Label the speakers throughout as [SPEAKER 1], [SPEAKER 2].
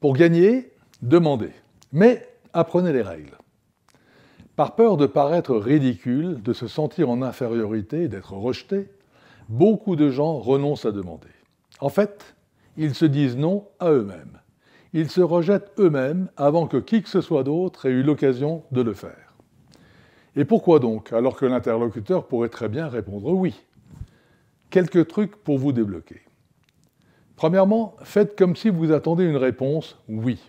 [SPEAKER 1] Pour gagner, demandez, mais apprenez les règles. Par peur de paraître ridicule, de se sentir en infériorité, d'être rejeté, beaucoup de gens renoncent à demander. En fait, ils se disent non à eux-mêmes. Ils se rejettent eux-mêmes avant que qui que ce soit d'autre ait eu l'occasion de le faire. Et pourquoi donc, alors que l'interlocuteur pourrait très bien répondre oui? Quelques trucs pour vous débloquer. Premièrement, faites comme si vous attendiez une réponse oui.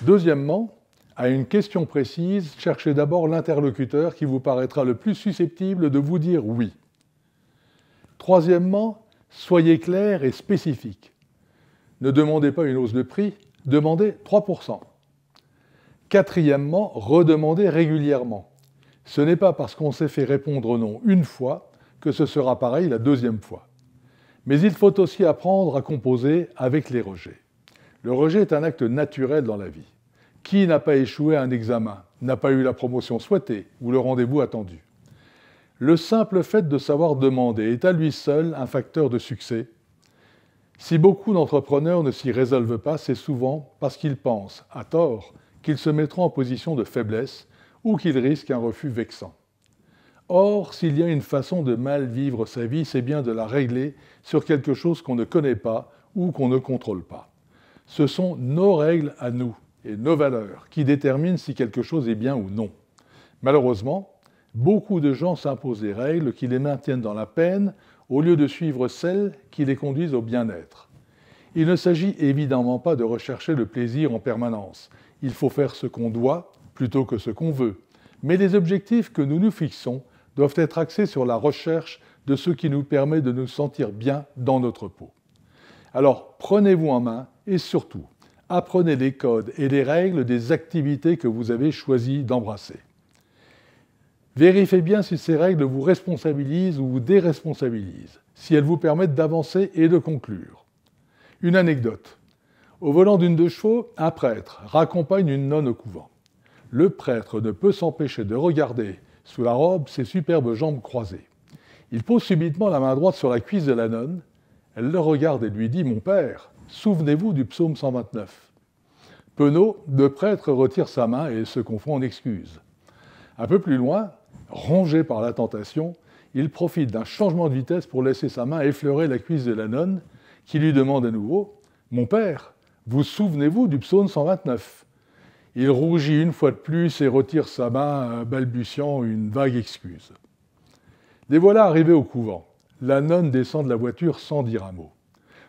[SPEAKER 1] Deuxièmement, à une question précise, cherchez d'abord l'interlocuteur qui vous paraîtra le plus susceptible de vous dire oui. Troisièmement, soyez clair et spécifique. Ne demandez pas une hausse de prix, demandez 3%. Quatrièmement, redemandez régulièrement. Ce n'est pas parce qu'on s'est fait répondre non une fois que ce sera pareil la deuxième fois. Mais il faut aussi apprendre à composer avec les rejets. Le rejet est un acte naturel dans la vie. Qui n'a pas échoué à un examen, n'a pas eu la promotion souhaitée ou le rendez-vous attendu? Le simple fait de savoir demander est à lui seul un facteur de succès. Si beaucoup d'entrepreneurs ne s'y résolvent pas, c'est souvent parce qu'ils pensent, à tort, qu'ils se mettront en position de faiblesse ou qu'ils risquent un refus vexant. Or, s'il y a une façon de mal vivre sa vie, c'est bien de la régler sur quelque chose qu'on ne connaît pas ou qu'on ne contrôle pas. Ce sont nos règles à nous et nos valeurs qui déterminent si quelque chose est bien ou non. Malheureusement, beaucoup de gens s'imposent des règles qui les maintiennent dans la peine au lieu de suivre celles qui les conduisent au bien-être. Il ne s'agit évidemment pas de rechercher le plaisir en permanence. Il faut faire ce qu'on doit plutôt que ce qu'on veut. Mais les objectifs que nous nous fixons doivent être axés sur la recherche de ce qui nous permet de nous sentir bien dans notre peau. Alors, prenez-vous en main et surtout, apprenez les codes et les règles des activités que vous avez choisi d'embrasser. Vérifiez bien si ces règles vous responsabilisent ou vous déresponsabilisent, si elles vous permettent d'avancer et de conclure. Une anecdote. Au volant d'une de chevaux, un prêtre raccompagne une nonne au couvent. Le prêtre ne peut s'empêcher de regarder sous la robe ses superbes jambes croisées. Il pose subitement la main droite sur la cuisse de la nonne. Elle le regarde et lui dit « Mon père, souvenez-vous du psaume 129 ». Penaud, le prêtre retire sa main et se confond en excuses. Un peu plus loin, rongé par la tentation, il profite d'un changement de vitesse pour laisser sa main effleurer la cuisse de la nonne, qui lui demande à nouveau « Mon père, vous souvenez-vous du psaume 129 ?» Il rougit une fois de plus et retire sa main, balbutiant une vague excuse. Les voilà arrivés au couvent. La nonne descend de la voiture sans dire un mot.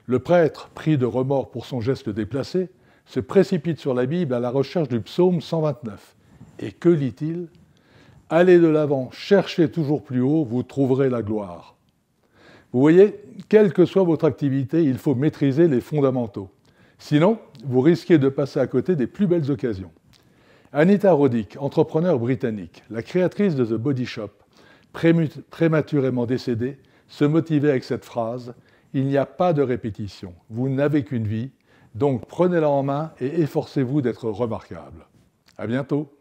[SPEAKER 1] Le prêtre, pris de remords pour son geste déplacé, se précipite sur la Bible à la recherche du psaume 129. Et que lit-il ? « Allez de l'avant, cherchez toujours plus haut, vous trouverez la gloire. » Vous voyez, quelle que soit votre activité, il faut maîtriser les fondamentaux. Sinon, vous risquez de passer à côté des plus belles occasions. Anita Roddick, entrepreneure britannique, la créatrice de The Body Shop, prématurément décédée, se motivait avec cette phrase « Il n'y a pas de répétition, vous n'avez qu'une vie, donc prenez-la en main et efforcez-vous d'être remarquable. » À bientôt.